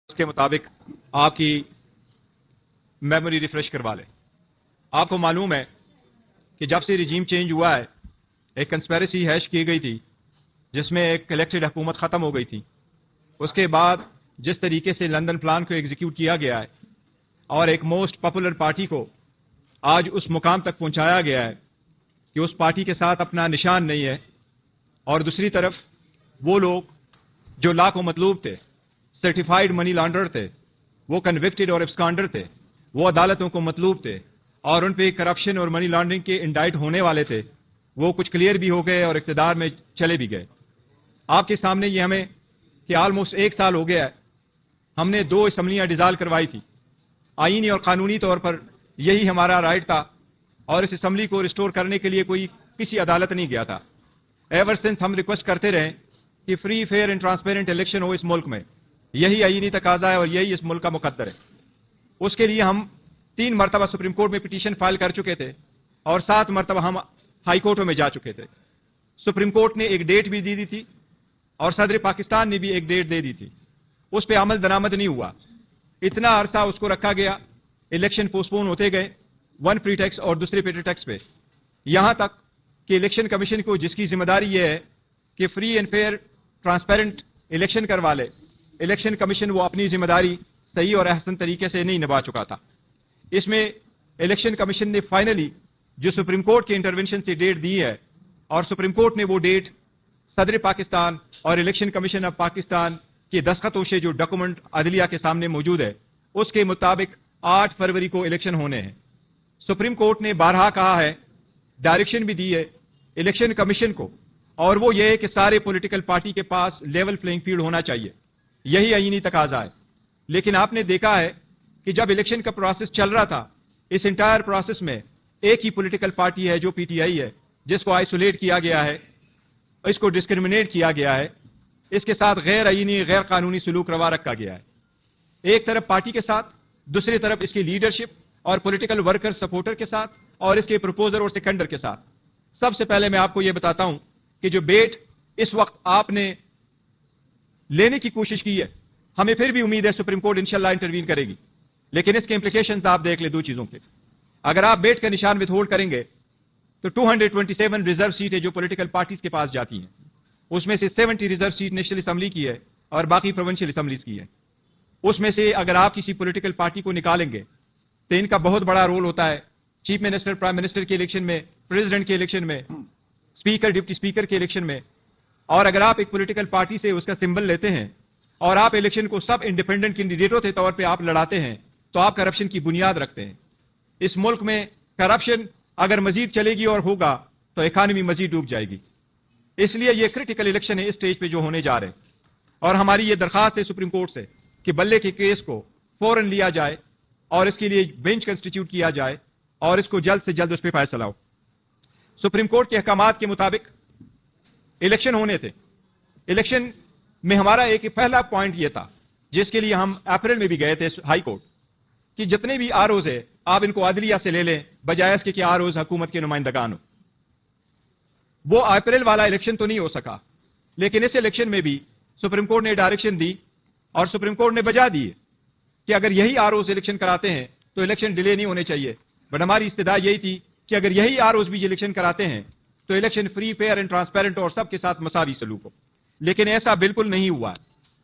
के मुताबिक आपकी मेमोरी रिफ्रेश करवा लें। आपको मालूम है कि जब से रिजीम चेंज हुआ है एक कंस्पेरेसी हैश की गई थी जिसमें एक इलेक्टेड हुकूमत ख़त्म हो गई थी। उसके बाद जिस तरीके से लंदन प्लान को एग्जीक्यूट किया गया है और एक मोस्ट पॉपुलर पार्टी को आज उस मुकाम तक पहुंचाया गया है कि उस पार्टी के साथ अपना निशान नहीं है, और दूसरी तरफ वो लोग जो ला को मतलूब थे, सर्टिफाइड मनी लॉन्डर थे, वो कन्विक्टेड और एब्सकॉन्डर थे, वो अदालतों को मतलूब थे और उन पे करप्शन और मनी लॉन्ड्रिंग के इंडाइट होने वाले थे, वो कुछ क्लियर भी हो गए और इक़्तिदार में चले भी गए। आपके सामने ये हमें कि ऑलमोस्ट 1 साल हो गया है, हमने 2 असम्बलियाँ डिज़ाल्व करवाई थी। आईनी और कानूनी तौर पर यही हमारा राइट था और इस असम्बली को रिस्टोर करने के लिए कोई किसी अदालत नहीं गया था। एवर सिंस हम रिक्वेस्ट करते रहे कि free fair and transparent election हो इस मुल्क में, यही आईनी तकाजा है और यही इस मुल्क का मुकद्दर है। उसके लिए हम 3 मरतबा सुप्रीम कोर्ट में पिटीशन फाइल कर चुके थे और 7 मरतबा हम हाई कोर्टों में जा चुके थे। सुप्रीम कोर्ट ने एक डेट भी दी थी और सदर पाकिस्तान ने भी एक डेट दे दी थी, उस पर अमल दरामद नहीं हुआ। इतना अरसा उसको रखा गया, इलेक्शन पोस्टपोन होते गए, वन प्रीटेक्स और दूसरे प्रीटेक्स पे, यहां तक कि इलेक्शन कमीशन को जिसकी जिम्मेदारी यह है कि free and fair transparent election करवा ले, इलेक्शन कमीशन वो अपनी जिम्मेदारी सही और अहसन तरीके से नहीं निभा चुका था। इसमें इलेक्शन कमीशन ने फाइनली जो सुप्रीम कोर्ट के इंटरवेंशन से डेट दी है और सुप्रीम कोर्ट ने वो डेट सदर पाकिस्तान और इलेक्शन कमीशन ऑफ पाकिस्तान के दस्तखतों से जो डॉक्यूमेंट अदलिया के सामने मौजूद है उसके मुताबिक 8 फरवरी को इलेक्शन होने हैं। सुप्रीम कोर्ट ने बारहा कहा है, डायरेक्शन भी दी है इलेक्शन कमीशन को, और वो ये है कि सारे पॉलिटिकल पार्टी के पास लेवल प्लेइंग फील्ड होना चाहिए, यही आईनी तकाजा है। लेकिन आपने देखा है कि जब इलेक्शन का प्रोसेस चल रहा था, इस इंटायर प्रोसेस में एक ही पॉलिटिकल पार्टी है जो पीटीआई है, जिसको आइसोलेट किया गया है, इसको डिस्क्रिमिनेट किया गया है, इसके साथ गैर आईनी गैर कानूनी सलूक रवा रखा गया है। एक तरफ पार्टी के साथ, दूसरी तरफ इसकी लीडरशिप और पॉलिटिकल वर्कर सपोर्टर के साथ और इसके प्रपोजर और सेकेंडर के साथ। सबसे पहले मैं आपको यह बताता हूं कि जो बेट इस वक्त आपने लेने की कोशिश की है, हमें फिर भी उम्मीद है सुप्रीम कोर्ट इंशाल्लाह इंटरवीन करेगी, लेकिन इसके इंप्लीकेशंस आप देख ले 2 चीजों के। अगर आप बेट का निशान विथहोल्ड करेंगे तो 227 रिजर्व सीटें जो पॉलिटिकल पार्टीज के पास जाती हैं, उसमें से 70 रिजर्व सीट नेशनल असम्बली की है और बाकी प्रोविंशियल असम्बलीज की है। उसमें से अगर आप किसी पॉलिटिकल पार्टी को निकालेंगे तो इनका बहुत बड़ा रोल होता है चीफ मिनिस्टर, प्राइम मिनिस्टर के इलेक्शन में, प्रेसिडेंट के इलेक्शन में, स्पीकर, डिप्टी स्पीकर के इलेक्शन में। और अगर आप एक पॉलिटिकल पार्टी से उसका सिंबल लेते हैं और आप इलेक्शन को सब इंडिपेंडेंट कैंडिडेटों के तौर पर आप लड़ाते हैं तो आप करप्शन की बुनियाद रखते हैं। इस मुल्क में करप्शन अगर मजीद चलेगी और होगा तो इकॉनमी मजीद डूब जाएगी। इसलिए ये क्रिटिकल इलेक्शन है इस स्टेज पे जो होने जा रहे हैं, और हमारी ये दरखास्त है सुप्रीम कोर्ट से कि बल्ले के केस को फौरन लिया जाए और इसके लिए बेंच कंस्टिट्यूट किया जाए और इसको जल्द से जल्द उस पर फैसला हो। सुप्रीम कोर्ट के अहकामात के मुताबिक इलेक्शन होने थे। इलेक्शन में हमारा एक पहला पॉइंट यह था, जिसके लिए हम अप्रैल में भी गए थे हाई कोर्ट, कि जितने भी आरओज है आप इनको अदलिया से ले लें बजाय इसके कि आरओज हुकूमत के नुमाइंदगान हो। वो अप्रैल वाला इलेक्शन तो नहीं हो सका, लेकिन इस इलेक्शन में भी सुप्रीम कोर्ट ने डायरेक्शन दी और सुप्रीम कोर्ट ने बजा दी कि अगर यही आरओज इलेक्शन कराते हैं तो इलेक्शन डिले नहीं होने चाहिए। बट हमारी इस्तदा यही थी कि अगर यही आरओज भी इलेक्शन कराते हैं तो election free fair and transparent और सबके साथ मसावी सलूक हो। लेकिन ऐसा बिल्कुल नहीं हुआ।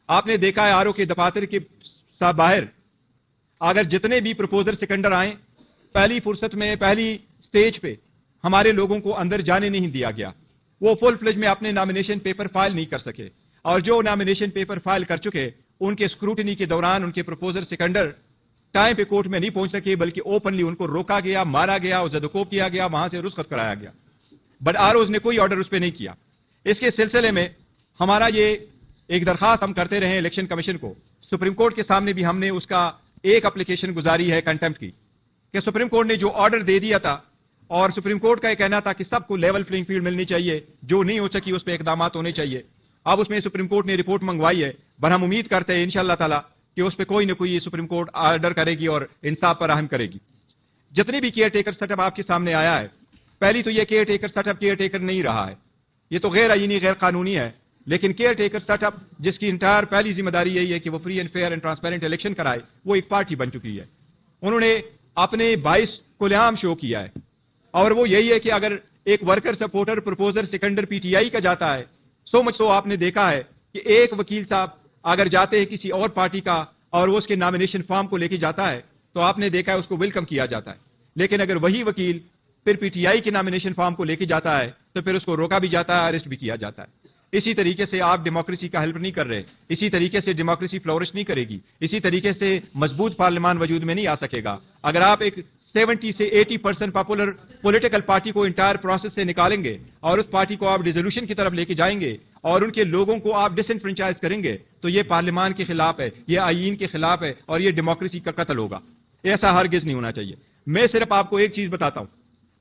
आपने देखा है आरओ के दफातर के बाहर अगर जितने भी प्रपोजल सेकेंडर आए, पहली फुर्सत में पहली स्टेज पे हमारे लोगों को अंदर जाने नहीं दिया गया। वो फुल फ्लेज में अपने नॉमिनेशन पेपर फाइल नहीं कर सके, और जो नॉमिनेशन पेपर फाइल कर चुके उनके स्क्रूटनी के दौरान उनके प्रपोजल सेकेंडर टाइम पे कोर्ट में नहीं पहुंच सके, बल्कि ओपनली उनको रोका गया, मारा गया और जदकोब किया गया, वहां से रुस्खत कराया गया। बट आरओज ने कोई ऑर्डर उस पर नहीं किया। इसके सिलसिले में हमारा ये एक दरखास्त हम करते रहे इलेक्शन कमीशन को। सुप्रीम कोर्ट के सामने भी हमने उसका एक एप्लीकेशन गुजारी है कंटेम्प्ट की, कि सुप्रीम कोर्ट ने जो ऑर्डर दे दिया था, और सुप्रीम कोर्ट का यह कहना था कि सबको लेवल प्लेइंग फील्ड मिलनी चाहिए, जो नहीं हो सकी उस पर इकदाम होने चाहिए। अब उसमें सुप्रीम कोर्ट ने रिपोर्ट मंगवाई है, पर हम उम्मीद करते हैं इंशाअल्लाह ताला कि उस पर कोई ना कोई सुप्रीम कोर्ट ऑर्डर करेगी और इंसाफ पर रहम करेगी। जितनी भी केयर टेकर सेटअप आपके सामने आया है, पहली तो यह care taker setup care taker नहीं रहा है, ये तो गैर आईनी गैर कानूनी है। لیکن کیئر ٹیکر سیٹ اپ جس کی انٹائر پہلی ذمہ داری یہی ہے کہ وہ free and fair and transparent election کرائے، وہ ایک پارٹی بن چکی ہے. انہوں نے اپنے 22 کھلے عام شو کیا ہے، اور وہ یہی ہے کہ اگر ایک worker supporter proposer seconder P T I کا جاتا ہے، سو مچ سو آپ نے دیکھا ہے کہ ایک وکیل صاحب اگر جاتے ہیں کسی اور پارٹی کا اور وہ اس کے نامینیشن فارم کو لے کے جاتا ہے تو آپ نے دیکھا ہے اس کو ویلکم کیا جاتا ہے. لیکن اگر وہی وکیل پھر پی ٹی آئی کے نامینیشن فارم کو لے کے جاتا ہے تو پھر اس کو روکا بھی جاتا ہے، اریسٹ بھی کیا جاتا ہے. اسی طریقے سے آپ ڈیموکریسی کا ہیلپ نہیں کر رہے، اسی طریقے سے ڈیموکریسی فلورش نہیں کرے گی، اسی طریقے سے مضبوط پارلیمان وجود میں نہیں آ سکے گا. اگر آپ ایک 70 سے 80% پاپولر پولیٹیکل پارٹی کو انٹائر پروسیس سے نکالیں گے اور اس پارٹی کو آپ ڈیزولوشن کی طرف لے کے جائیں گے اور ان کے لوگوں کو آپ ڈس انفرنچائز کریں گے تو یہ پارلیمان کے خلاف ہے، یہ آئین کے خلاف ہے اور یہ ڈیموکریسی کا قتل ہوگا. ایسا ہرگز نہیں ہونا چاہیے. میں صرف آپ کو ایک چیز بتاتا ہوں،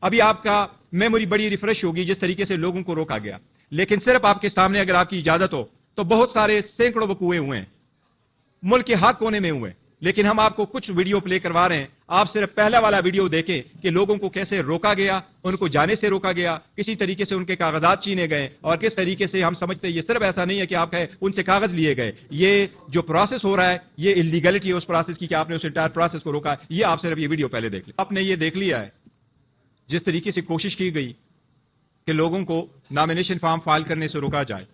ابھی آپ کا میموری بڑی ریفریش ہوگی جس طریقے سے لوگوں کو روکا گیا، لیکن صرف آپ کے سامنے اگر آپ کی اجازت ہو تو بہت سارے سینکڑوں وقوعے ہوئے ہیں ملک کے ہر کونے میں ہوئے ہیں، لیکن ہم آپ کو کچھ ویڈیو پلے کروا رہے ہیں. آپ صرف پہلا والا ویڈیو دیکھیں کہ لوگوں کو کیسے روکا گیا، ان کو جانے سے روکا گیا، کسی طریقے سے ان کے کاغذات چھینے گئے، اور کس طریقے سے ہم سمجھتے ہیں یہ صرف ایسا نہیں ہے کہ آپ ان سے کاغذ لیے گئے، یہ جو پروسیس ہو رہا ہے یہ اللیگلٹی ہے اس پروسیس کی کہ آپ نے اس انٹائر پروسیس کو روکا ہے. یہ آپ صرف یہ ویڈیو پہلے دیکھ لیں. آپ نے یہ دیکھ لیا ہے جس طریقے سے کوشش کی گئی کہ لوگوں کو نامینیشن فارم فائل کرنے سے روکا جائے.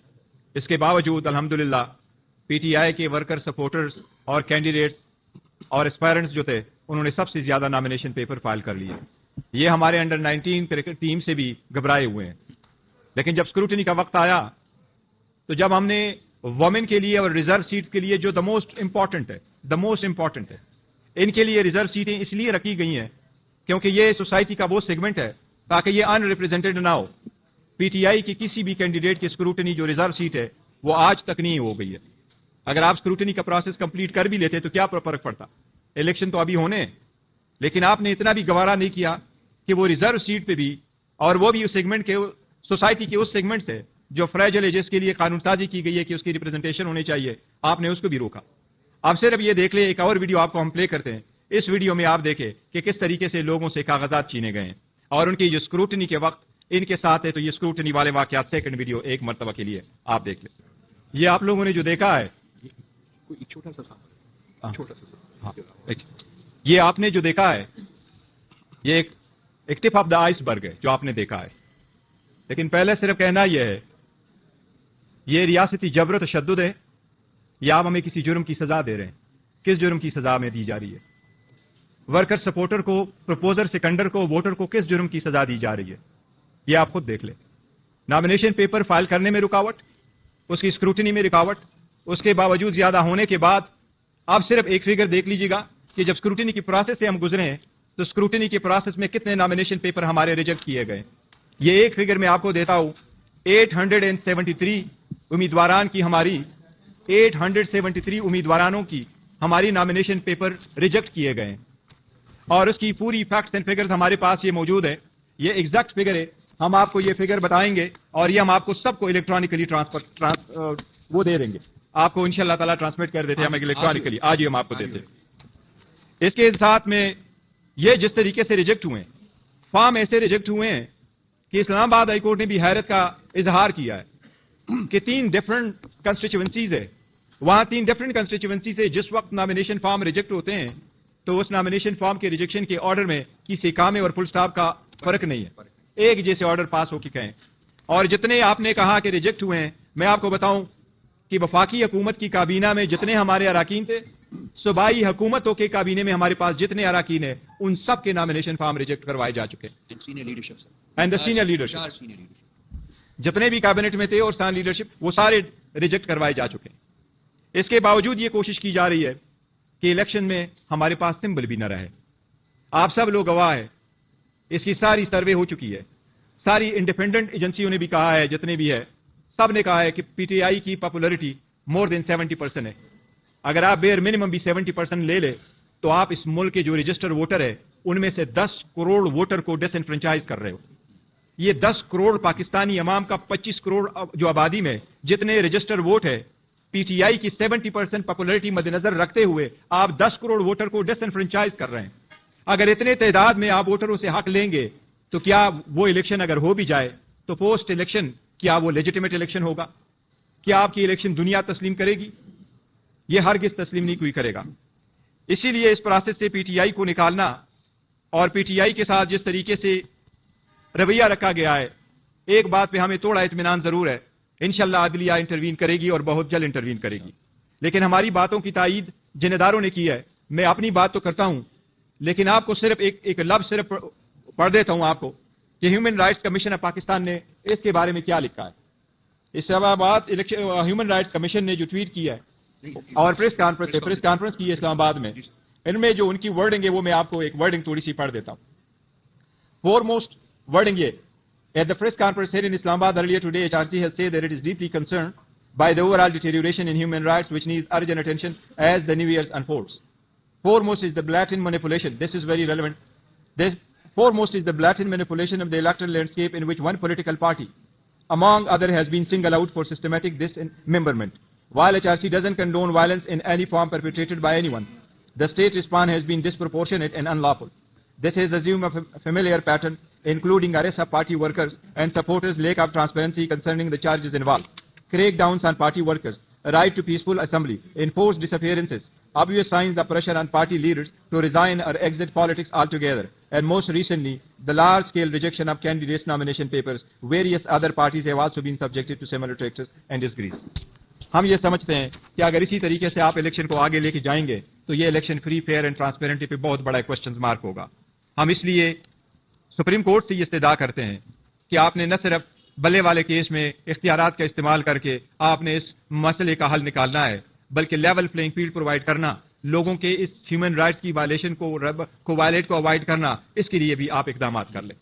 اس کے باوجود الحمدللہ پی ٹی آئی کے ورکر سپورٹرز اور کینڈیڈیٹس اور اسپائرنٹس جو تھے انہوں نے سب سے زیادہ نامینیشن پیپر فائل کر لیے. یہ ہمارے انڈر 19 کرکٹ ٹیم سے بھی گھبرائے ہوئے ہیں. لیکن جب اسکروٹنی کا وقت آیا تو جب ہم نے وومن کے لیے اور ریزرو سیٹ کے لیے جو دا موسٹ امپورٹنٹ ہے ان کے لیے ریزرو سیٹیں اس لیے رکھی گئی ہیں کیونکہ یہ سوسائٹی کا وہ سیگمنٹ ہے تاکہ یہ ان ریپرزینٹیڈ نہ ہو. پی ٹی آئی کی کسی بھی کینڈیڈیٹ کی اسکروٹنی جو ریزرو سیٹ ہے وہ آج تک نہیں ہو گئی ہے. اگر آپ اسکروٹنی کا پروسیس کمپلیٹ کر بھی لیتے تو کیا فرق پڑتا؟ الیکشن تو ابھی ہونے ہیں، لیکن آپ نے اتنا بھی گوارا نہیں کیا کہ وہ ریزرو سیٹ پہ بھی، اور وہ بھی اس سیگمنٹ کے سوسائٹی کے اس سیگمنٹ سے جو فریجل ہے، جس کے لیے قانون سازی کی گئی ہے کہ اس کی ریپرزنٹیشن ہونی چاہیے، آپ نے اس کو بھی روکا. آپ صرف یہ دیکھ لیں، ایک اور ویڈیو آپ کو ہم پلے کرتے ہیں. اس ویڈیو میں آپ دیکھیں کہ کس طریقے سے لوگوں سے کاغذات چھینے گئے ہیں اور ان کی جو اسکروٹنی کے وقت ان کے ساتھ ہے. تو یہ اسکروٹنی والے واقعات سیکنڈ ویڈیو ایک مرتبہ کے لیے آپ دیکھ لیں. یہ آپ لوگوں نے جو دیکھا ہے یہ آپ نے جو دیکھا ہے یہ ایک ٹپ آف دا آئس برگ ہے جو آپ نے دیکھا ہے. لیکن پہلے صرف کہنا یہ ہے یہ ریاستی جبر و تشدد ہے یا آپ ہمیں کسی جرم کی سزا دے رہے ہیں؟ کس جرم کی سزا ہمیں دی جا رہی ہے؟ ورکر سپورٹر کو، پروپوزر سیکنڈر کو، ووٹر کو کس جرم کی سزا دی جا رہی ہے؟ یہ آپ خود دیکھ لیں. نامینیشن پیپر فائل کرنے میں رکاوٹ، اس کی اسکروٹنی میں رکاوٹ، اس کے باوجود زیادہ ہونے کے بعد آپ صرف ایک فگر دیکھ لیجیے گا کہ جب اسکروٹنی کی پروسیس سے ہم گزرے ہیں تو اسکروٹنی کے پروسیس میں کتنے نامینیشن پیپر ہمارے ریجیکٹ کیے گئے. یہ ایک فگر میں آپ کو دیتا ہوں. 873 امیدواران کی ہماری 873 امیدوارانوں کی ہماری نامینیشن پیپر ریجیکٹ کیے گئے ہیں، اور اس کی پوری فیکٹس اینڈ فگرز ہمارے پاس یہ موجود ہے. یہ ایگزیکٹ فگر ہے. ہم آپ کو یہ فگر بتائیں گے اور یہ ہم آپ کو سب کو الیکٹرانکلی وہ دے دیں گے. آپ کو انشاءاللہ تعالیٰ ٹرانسمٹ کر دیتے ہیں ہم الیکٹرانکلی. آج ہی ہم آپ کو دیتے ہیں. اس کے ساتھ میں یہ جس طریقے سے ریجیکٹ ہوئے ہیں، فارم ایسے ریجیکٹ ہوئے ہیں کہ اسلام آباد ہائی کورٹ نے بھی حیرت کا اظہار کیا ہے کہ 3 ڈفرنٹ کنسٹیچوئنسیز ہے. وہاں 3 ڈفرنٹ کنسٹیچوئنسی سے جس وقت نامینیشن فارم ریجیکٹ ہوتے ہیں تو اس نامینیشن فارم کے ریجیکشن کے آرڈر میں کسی کامے اور فل سٹاپ کا فرق نہیں ہے، ایک جیسے آرڈر پاس ہو کے کہیں. اور جتنے آپ نے کہا کہ ریجیکٹ ہوئے ہیں، میں آپ کو بتاؤں کہ وفاقی حکومت کی کابینہ میں جتنے ہمارے اراکین تھے، صوبائی حکومتوں کے کابینے میں ہمارے پاس جتنے اراکین ہیں ان سب کے نامینیشن فارم ریجیکٹ کروائے جا چکے ہیں. اینڈ دا سینئر لیڈرشپ جتنے بھی کابینٹ میں تھے اور سینئر لیڈرشپ وہ سارے ریجیکٹ کروائے جا چکے ہیں. اس کے باوجود یہ کوشش کی جا رہی ہے کہ الیکشن میں ہمارے پاس سمبل بھی نہ رہے. آپ سب لوگ گواہ ہیں، اس کی ساری سروے ہو چکی ہے. ساری انڈیپینڈنٹ ایجنسیوں نے بھی کہا ہے، جتنے بھی ہے سب نے کہا ہے کہ پی ٹی آئی کی پاپولرٹی مور دین 70% ہے. اگر آپ بیئر منیمم بھی 70% لے لے تو آپ اس ملک کے جو رجسٹر ووٹر ہے ان میں سے 10 کروڑ ووٹر کو ڈس انفرنچائز کر رہے ہو. یہ 10 کروڑ پاکستانی عوام کا 25 کروڑ جو آبادی میں جتنے رجسٹر ووٹ ہے، پی ٹی آئی کی 70% پاپولرٹی مد نظر رکھتے ہوئے آپ 10 کروڑ ووٹر کو ڈس انفرنچائز کر رہے ہیں. اگر اتنے تعداد میں آپ ووٹروں سے حق لیں گے تو کیا وہ الیکشن اگر ہو بھی جائے تو پوسٹ الیکشن کیا وہ لیجیٹیمیٹ الیکشن ہوگا؟ کیا آپ کی الیکشن دنیا تسلیم کرے گی؟ یہ ہرگز تسلیم نہیں کوئی کرے گا. اسی لیے اس پروسیس سے پی ٹی آئی کو نکالنا اور پی ٹی آئی کے ساتھ جس طریقے سے رویہ رکھا گیا ہے، ایک بات پہ ہمیں تھوڑا اطمینان ضرور ہے، انشاءاللہ عدلیہ انٹروین کرے گی اور بہت جلد انٹروین کرے گی. لیکن ہماری باتوں کی تائید جن اداروں نے کی ہے، میں اپنی بات تو کرتا ہوں لیکن آپ کو صرف ایک لفظ صرف پڑھ دیتا ہوں آپ کو کہ human rights commission of Pakistan نے اس کے بارے میں کیا لکھا ہے. اسلام آباد ہیومن رائٹس کمیشن نے جو ٹویٹ کیا ہے اور پریس کانفرنس کی ہے اسلام آباد میں، ان میں جو ان کی ورڈنگ ہے وہ میں آپ کو ایک ورڈنگ تھوڑی سی پڑھ دیتا ہوں. Foremost wording here. At the press conference here in Islamabad earlier today, HRC has said that it is deeply concerned by the overall deterioration in human rights which needs urgent attention as the new year unfolds. Foremost is the blatant manipulation. This is very relevant. Foremost is the blatant manipulation of the electoral landscape in which one political party, among others, has been singled out for systematic dismemberment. While HRC doesn't condone violence in any form perpetrated by anyone, the state response has been disproportionate and unlawful. This has assumed a familiar pattern, including arrests of party workers and supporters, lack of transparency concerning the charges involved, crackdowns on party workers, a right to peaceful assembly, enforced disappearances, obvious signs of pressure on party leaders to resign or exit politics altogether, and most recently, the large-scale rejection of candidates' nomination papers. Various other parties have also been subjected to similar practices and disgrace. ہم یہ سمجھتے ہیں کہ اگر اسی طریقے سے آپ الیکشن کو آگے لے کے جائیں گے تو یہ الیکشن فری، فیئر اینڈ ٹرانسپیرنٹی پہ بہت بڑا کوشچن مارک ہوگا. ہم اس لیے سپریم کورٹ سے یہ استدعا کرتے ہیں کہ آپ نے نہ صرف بلے والے کیس میں اختیارات کا استعمال کر کے آپ نے اس مسئلے کا حل نکالنا ہے، بلکہ لیول پلینگ فیلڈ پرووائڈ کرنا، لوگوں کے اس ہیومن رائٹس کی وائلیشن کو وائلیٹ کو اوائڈ کرنا، اس کے لیے بھی آپ اقدامات کر لیں.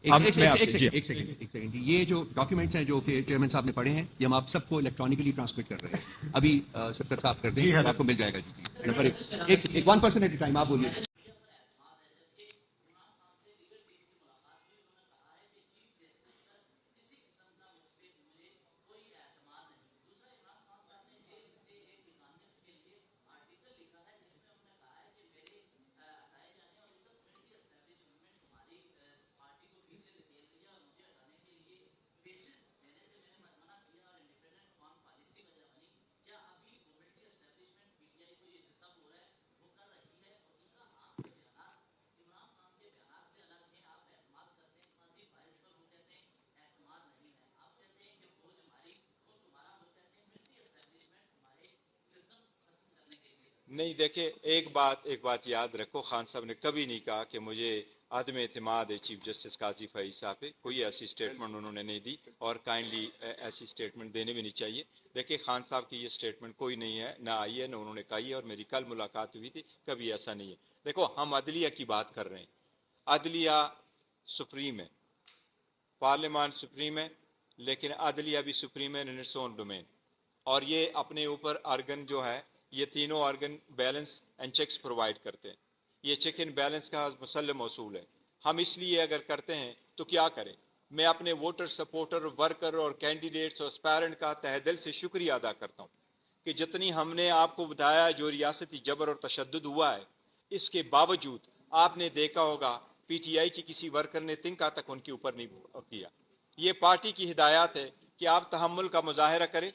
ایک سیکنڈ، یہ جو ڈاکیومنٹس ہیں جو کہ چیئرمین صاحب نے پڑھے ہیں، یہ ہم آپ سب کو الیکٹرانکلی ٹرانسمٹ کر رہے ہیں. ابھی سب صاف کر دیں، آپ کو مل جائے گا. جی نمبر ایک 1% ایٹ اے ٹائم آپ بولیے. نہیں دیکھیں، ایک بات یاد رکھو، خان صاحب نے کبھی نہیں کہا کہ مجھے عدم اعتماد ہے چیف جسٹس قاضی فائز صاحب پہ. کوئی ایسی سٹیٹمنٹ انہوں نے نہیں دی اور کائنڈلی ایسی سٹیٹمنٹ دینے بھی نہیں چاہیے. دیکھیں خان صاحب کی یہ سٹیٹمنٹ کوئی نہیں ہے، نہ آئی ہے، نہ انہوں نے کہی ہے، اور میری کل ملاقات ہوئی تھی، کبھی ایسا نہیں ہے. دیکھو ہم عدلیہ کی بات کر رہے ہیں، عدلیہ سپریم ہے، پارلیمان سپریم ہے، لیکن عدلیہ بھی سپریم ہے ان اٹس اون ڈومین. اور یہ اپنے اوپر آرگن جو ہے، یہ تینوں organ balance and checks provide کرتے ہیں. یہ چیک اینڈ بیلنس کا مسلم اصول ہے. ہم اس لیے اگر کرتے ہیں تو کیا کریں؟ میں اپنے ووٹر، سپورٹر، ورکر اور کینڈیڈیٹس اور اسپائرنٹ کا تہ دل سے شکریہ ادا کرتا ہوں کہ جتنی ہم نے آپ کو بتایا جو ریاستی جبر اور تشدد ہوا ہے، اس کے باوجود آپ نے دیکھا ہوگا پی ٹی آئی کی کسی ورکر نے تنکا تک ان کے اوپر نہیں کیا. یہ پارٹی کی ہدایات ہے کہ آپ تحمل کا مظاہرہ کریں،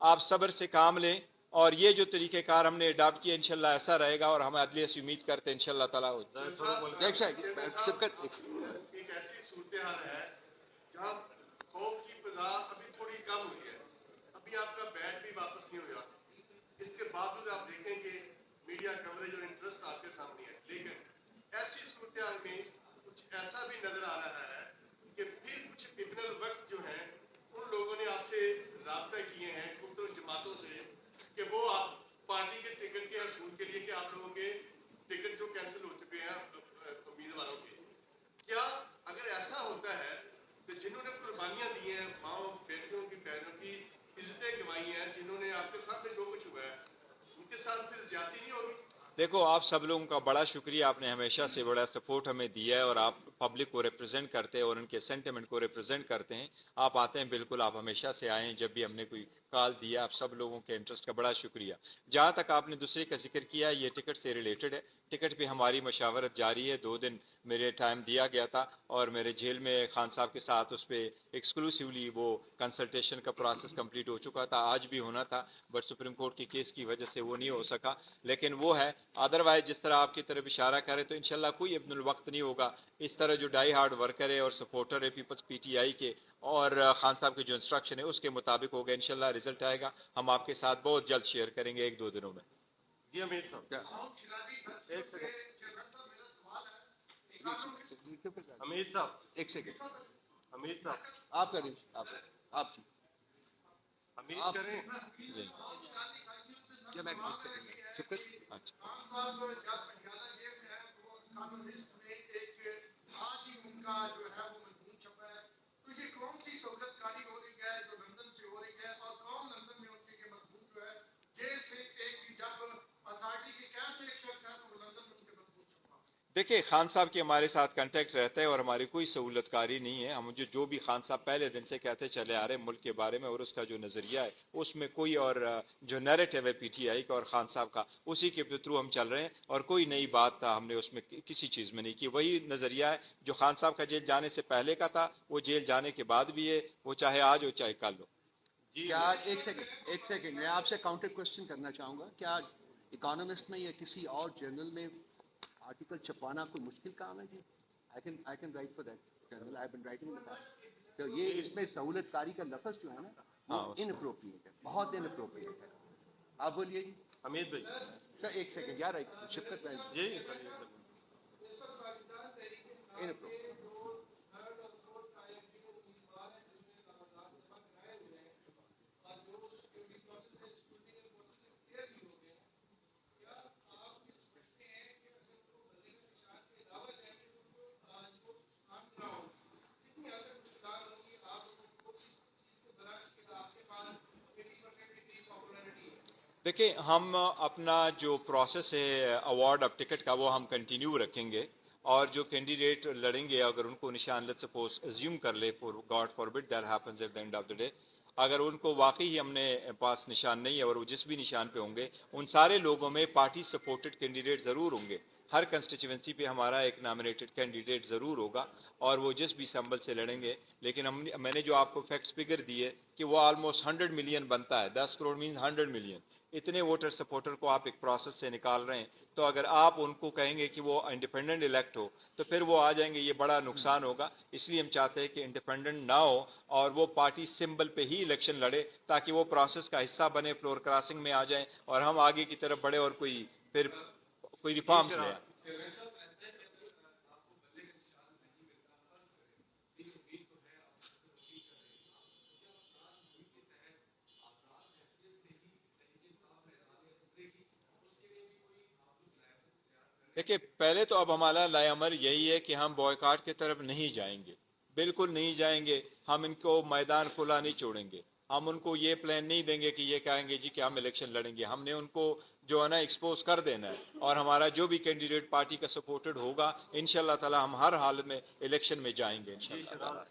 آپ صبر سے کام لیں، اور یہ جو طریقہ کار ہم نے اڈاپٹ کیا انشاءاللہ ایسا رہے گا، اور ہم عدلیہ سے امید کرتے ہیں انشاءاللہ تعالیٰ. ایک ایسی صورتحال ہے جہاں خوف کی فضا ابھی تھوڑی کم ہوئی ہے، ابھی آپ کا بیٹ بھی واپس نہیں ہوا. اس کے باوجود آپ دیکھیں کہ میڈیا کوریج اور انٹرسٹ آپ کے سامنے ہے، لیکن ایسی صورتحال میں کچھ ایسا بھی نظر آ رہا ہے کہ پھر کچھ کرمنل وقت جو ہیں ان لوگوں نے آپ سے رابطہ کیے ہیں مختلف جماعتوں سے کہ وہ آپ پارٹی کے ٹکٹ کے حصول کے لیے کہ آپ لوگوں کے ٹکٹ جو کینسل ہو چکے ہیں امیدواروں کے، کیا اگر ایسا ہوتا ہے تو جنہوں نے قربانیاں دی ہیں، ماؤں بیٹیوں کی، بہنوں کی عزتیں گنوائی ہیں، جنہوں نے آپ کے سامنے جو کچھ ہوا ہے، ان کے ساتھ پھر زیادتی نہیں ہوگی؟ देखो, आप सब लोगों का बड़ा शुक्रिया, आपने हमेशा से बड़ा सपोर्ट हमें दिया है और आप पब्लिक को रिप्रेजेंट करते हैं और उनके सेंटिमेंट को रिप्रेजेंट करते हैं। आप आते हैं, बिल्कुल आप हमेशा से आए हैं, जब भी हमने कोई कॉल दिया, आप सब लोगों के इंटरेस्ट का बड़ा शुक्रिया। जहाँ तक आपने दूसरे का जिक्र किया, ये टिकट से रिलेटेड है। टिकट पे हमारी मशावरत जारी है। 2 दिन मेरे टाइम दिया गया था और मेरे जेल में खान साहब के साथ उस पर एक्सक्लूसिवली वो कंसल्टेशन का प्रोसेस कंप्लीट हो चुका था। आज भी होना था, बट सुप्रीम कोर्ट की केस की वजह से वो नहीं हो सका, लेकिन वो है। अदरवाइज जिस तरह आपकी तरफ इशारा करे तो इंशाल्लाह कोई अब्दुल वक्त नहीं होगा। इस तरह जो डाई हार्ड वर्कर है और सपोर्टर है पीपल्स पीटीआई के, और खान साहब के जो इंस्ट्रक्शन है उसके मुताबिक होगा, इंशाल्लाह रिजल्ट आएगा। हम आपके साथ बहुत जल्द शेयर करेंगे 1-2 दिनों में। जी अमीर साहब, एक सेकंड, अमीर साहब, एक सेकंड, अमीर साहब, आप करें, आप अमीर आप- करें। या मैं एक सेकंड, शुक्र। अच्छा, खान साहब जब पटियाला जेल में है तो कम्युनिस्ट में एक आज ही उनका जो है वो मजमून छपा है, तो ये कौन सी सहूलतकारी हो रही है जो लंदन से हो रही है, और कौन लंदन में उनके ये मजमून जो है जेल से एक जब अथॉरिटी के क्या से एक शख्स है तो वो लंदन में उनके मजमून छपा। देखिए, खान साहब की हमारे साथ कांटेक्ट रहता है और हमारी कोई सहूलतकारी नहीं है। हम जो भी खान साहब पहले दिन से कहते चले आ रहे हैं मुल्क के बारे में और उसका जो नजरिया है उसमें कोई और जो नैरेटिव है पीटीआई का और खान साहब का, उसी के थ्रू हम चल रहे हैं और कोई नई बात हमने उसमें किसी चीज में नहीं की। वही नजरिया है जो खान साहब का जेल जाने से पहले का था, वो जेल जाने के बाद भी है, वो चाहे आज हो चाहे कल हो। क्या एक सेकंड मैं आपसे काउंटर क्वेश्चन करना चाहूंगा, क्या इकोनॉमिस्ट में या किसी और जर्नल में आर्टिकल छपवाना कोई मुश्किल काम है जी? I can write for that journal, I have been writing in the past. तो ये इसमें सहूलतकारी का लफ्ज जो है ना, वो हाँ, इनअप्रोप्रिएट है, बहुत इनअप्रोप्रिएट है। आप बोलिए जी। अमीर भाई, सर एक सेकंड यार, शिफ्कत भाई, यही है सर। इनअप्रोप्रिएट। देखिए, हम अपना जो प्रोसेस है अवार्ड ऑफ टिकट का वो हम कंटिन्यू रखेंगे और जो कैंडिडेट लड़ेंगे अगर उनको निशान लेट्स सपोज अज्यूम कर ले, for God forbid that happens at the end of the day, अगर उनको वाकई ही हमने पास निशान नहीं है और वो जिस भी निशान पे होंगे उन सारे लोगों में पार्टी सपोर्टेड कैंडिडेट जरूर होंगे। हर कंस्टिट्यूएंसी पे हमारा एक नॉमिनेटेड कैंडिडेट जरूर होगा और वो जिस भी संबल से लड़ेंगे। लेकिन मैंने जो आपको फैक्ट्स फिगर दिए कि वो ऑलमोस्ट 100 मिलियन बनता है, 10 करोड़ मीन 100 मिलियन, इतने वोटर सपोर्टर को आप एक प्रोसेस से निकाल रहे हैं। तो अगर आप उनको कहेंगे कि वो इंडिपेंडेंट इलेक्ट हो तो फिर वो आ जाएंगे, ये बड़ा नुकसान होगा। इसलिए हम चाहते हैं कि इंडिपेंडेंट ना हो और वो पार्टी सिंबल पे ही इलेक्शन लड़े ताकि वो प्रोसेस का हिस्सा बने, फ्लोर क्रॉसिंग में आ जाए और हम आगे की तरफ बढ़े और कोई रिफॉर्म्स ले आए। देखिए, पहले तो अब हमारा लायामर यही है कि हम बॉयकॉट की तरफ नहीं जाएंगे, बिल्कुल नहीं जाएंगे। हम इनको मैदान खुला नहीं छोड़ेंगे। हम उनको ये प्लान नहीं देंगे कि ये कहेंगे जी कि हम इलेक्शन लड़ेंगे। हमने उनको जो है ना एक्सपोज कर देना है और हमारा जो भी कैंडिडेट पार्टी का सपोर्टेड होगा इंशाल्लाह ताला हम हर हाल में इलेक्शन में जाएंगे इंशाल्लाह ताला।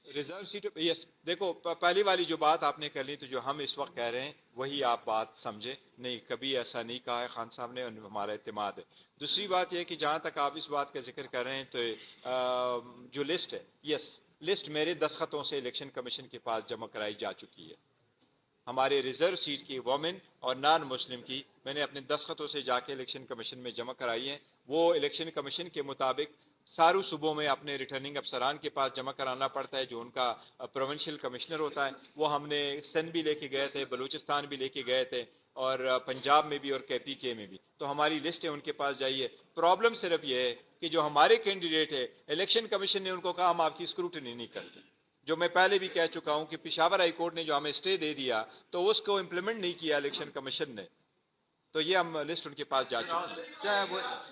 रिजर्व सीट, यस, देखो पहली वाली जो बात आपने कर ली तो जो हम इस वक्त कह रहे हैं वही आप बात समझे, नहीं कभी ऐसा नहीं कहा है खान साहब ने, हमारा इत्तेमाद है। दूसरी बात यह कि जहां तक आप इस बात का जिक्र कर रहे हैं तो जो लिस्ट है, यस, लिस्ट मेरे दस्तखतों से इलेक्शन कमीशन के पास जमा कराई जा चुकी है। हमारे रिजर्व सीट की वोमेन और नॉन मुस्लिम की मैंने अपने दस्तखतों से जाके इलेक्शन कमीशन में जमा कराई है। वो इलेक्शन कमीशन के मुताबिक सारू सूबों में अपने रिटर्निंग अफसरान के पास जमा कराना पड़ता है, जो उनका प्रोविंशियल कमिश्नर होता है। वो हमने सिंध भी लेके गए थे, बलूचिस्तान भी लेके गए थे, और पंजाब में भी और KPK में भी। तो हमारी लिस्ट है, उनके पास जाइए। प्रॉब्लम सिर्फ ये है कि जो हमारे कैंडिडेट है, इलेक्शन कमीशन ने उनको कहा हम आपकी स्क्रूटनी नहीं करते। जो मैं पहले भी कह चुका हूं कि पेशावर हाई कोर्ट ने जो हमें स्टे दे दिया, तो उसको इंप्लीमेंट नहीं किया इलेक्शन कमीशन ने। तो ये हम लिस्ट उनके पास जा चुके हैं।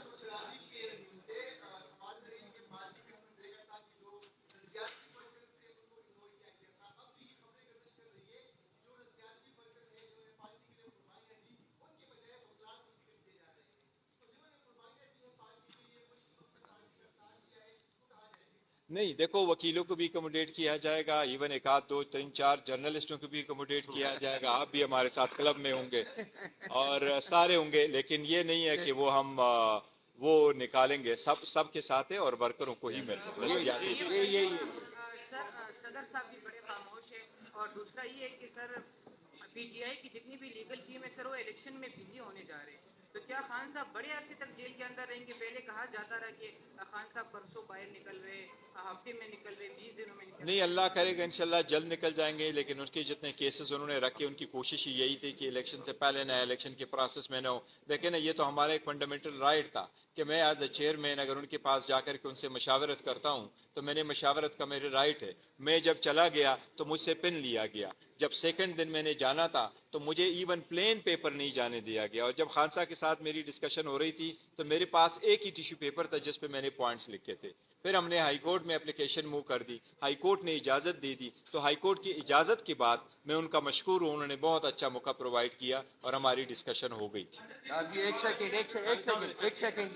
नहीं, देखो, वकीलों को भी अकोमोडेट किया जाएगा, इवन एक आध दो तीन चार जर्नलिस्टों को भी अकोमोडेट किया जाएगा। आप भी हमारे साथ क्लब में होंगे और सारे होंगे, लेकिन ये नहीं है कि वो हम वो निकालेंगे। सब के साथ है और वर्करों को ही मिलेंगे। सर, सदर साहब भी बड़े खामोश है, और दूसरा ये है कि सर PTI की जितनी भी लीगल टीम है सर, वो इलेक्शन में बिजी होने जा रहे हैं। तो क्या खान साहब बड़े अरसे तक जेल के अंदर रहेंगे? पहले कहा जाता रहा कि खान साहब परसों बाहर निकल रहे, हफ्ते में निकल रहे, 20 दिनों में निकल रहे। नहीं, अल्लाह करेगा इंशाल्लाह जल्द निकल जाएंगे, लेकिन उनके जितने केसेस उन्होंने रखे, उनकी कोशिश ही यही थी कि इलेक्शन से पहले ना, इलेक्शन के प्रोसेस में ना हो। देखिए ना, ये तो हमारा एक फंडामेंटल राइट था कि मैं एज ए चेयरमैन अगर उनके पास जाकर के उनसे मशावरत करता हूं, तो मैंने मशावरत का मेरे राइट है। मैं जब चला गया तो मुझसे पिन लिया गया। जब सेकंड दिन मैंने जाना था तो मुझे इवन प्लेन पेपर नहीं जाने दिया गया। और जब खानसा के साथ मेरी डिस्कशन हो रही थी तो मेरे पास एक ही टिश्यू पेपर था जिस पे मैंने पॉइंट्स लिखे थे। फिर हमने हाई कोर्ट में एप्लीकेशन मूव कर दी, हाई कोर्ट ने इजाजत दे दी। तो हाई कोर्ट की इजाजत के बाद मैं उनका मशकूर हूं, उन्होंने बहुत अच्छा मौका प्रोवाइड किया और हमारी डिस्कशन हो गई थी। अभी एक सेकंड।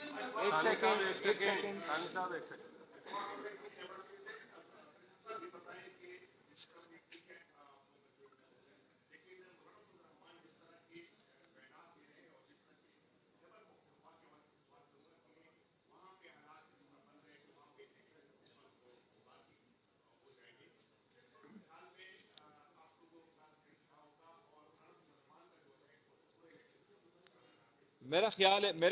मेरा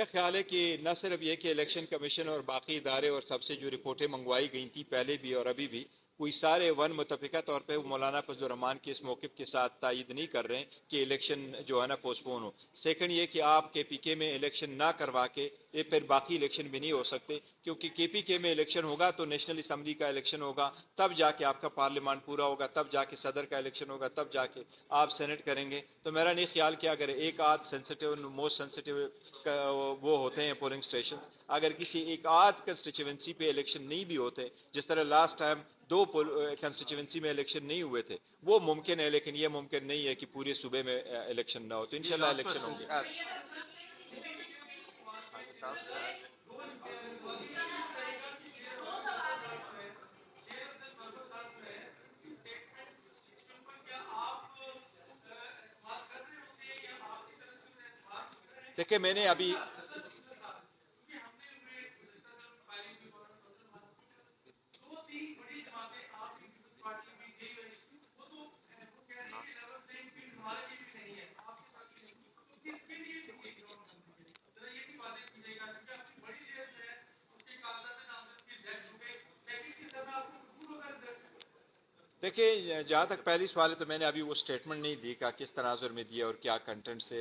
ख्याल है कि न सिर्फ ये कि इलेक्शन कमीशन और बाकी इदारे और सबसे जो रिपोर्टें मंगवाई गई थी पहले भी और अभी भी, कोई सारे वन मुतफिका तौर पे मौलाना फजल रहमान के इस मौक़िफ़ के साथ तायद नहीं कर रहे हैं कि इलेक्शन जो है ना पोस्टपोन हो। सेकंड ये कि आप KPK में इलेक्शन ना करवा के ये फिर बाकी इलेक्शन भी नहीं हो सकते, क्योंकि KPK में इलेक्शन होगा तो नेशनल असम्बली का इलेक्शन होगा, तब जाके आपका पार्लियामान पूरा होगा, तब जाके सदर का इलेक्शन होगा, तब जाके आप सेनेट करेंगे। तो मेरा नहीं ख्याल कि अगर एक आध सेंसिटिव, मोस्ट सेंसिटिव वो होते हैं पोलिंग स्टेशन, अगर किसी एक आध कंस्टिट्यूएंसी पे इलेक्शन नहीं भी होते, जिस तरह लास्ट टाइम 2 कंस्टिट्यूएंसी में इलेक्शन नहीं हुए थे, वो मुमकिन है। लेकिन ये मुमकिन नहीं है कि पूरे सूबे में इलेक्शन ना हो। तो इंशाल्लाह इलेक्शन होंगे। देखिए, मैंने अभी देखिए, जहाँ तक पहली सवाल है, तो मैंने अभी वो स्टेटमेंट नहीं दी का किस तनाजुर में दिया और क्या कंटेंट से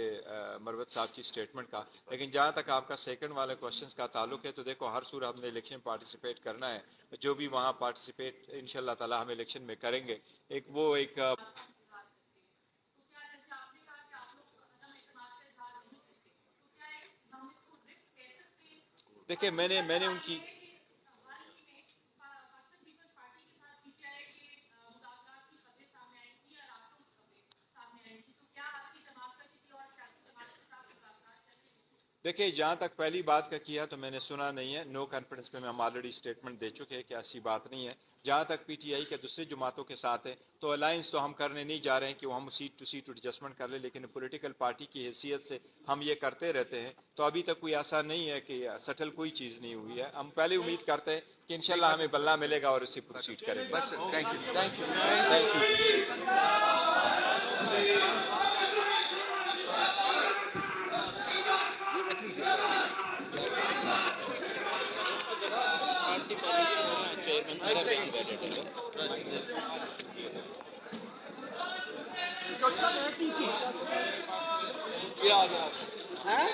मरवत साहब की स्टेटमेंट का। लेकिन जहाँ तक आपका सेकंड वाले क्वेश्चन का ताल्लुक है, तो देखो, हर सूरत हमने इलेक्शन पार्टिसिपेट करना है। जो भी वहाँ पार्टिसिपेट इंशाल्लाह ताला हम इलेक्शन में करेंगे। देखिए, मैंने उनकी देखिए, जहां तक पहली बात का किया तो मैंने सुना नहीं है। नो कॉन्फिडेंस पे हम ऑलरेडी स्टेटमेंट दे चुके हैं कि ऐसी बात नहीं है। जहां तक PTI के दूसरी जमातों के साथ है, तो अलायंस तो हम करने नहीं जा रहे हैं कि वो हम सीट टू सीट एडजस्टमेंट कर ले, लेकिन पॉलिटिकल पार्टी की हैसियत से हम ये करते रहते हैं। तो अभी तक कोई ऐसा नहीं है कि सटल कोई चीज नहीं हुई है। हम पहले उम्मीद करते हैं कि इंशाल्लाह हमें बल्ला मिलेगा और इससे प्रोसीड करेंगे। बस, थैंक यू। Huh?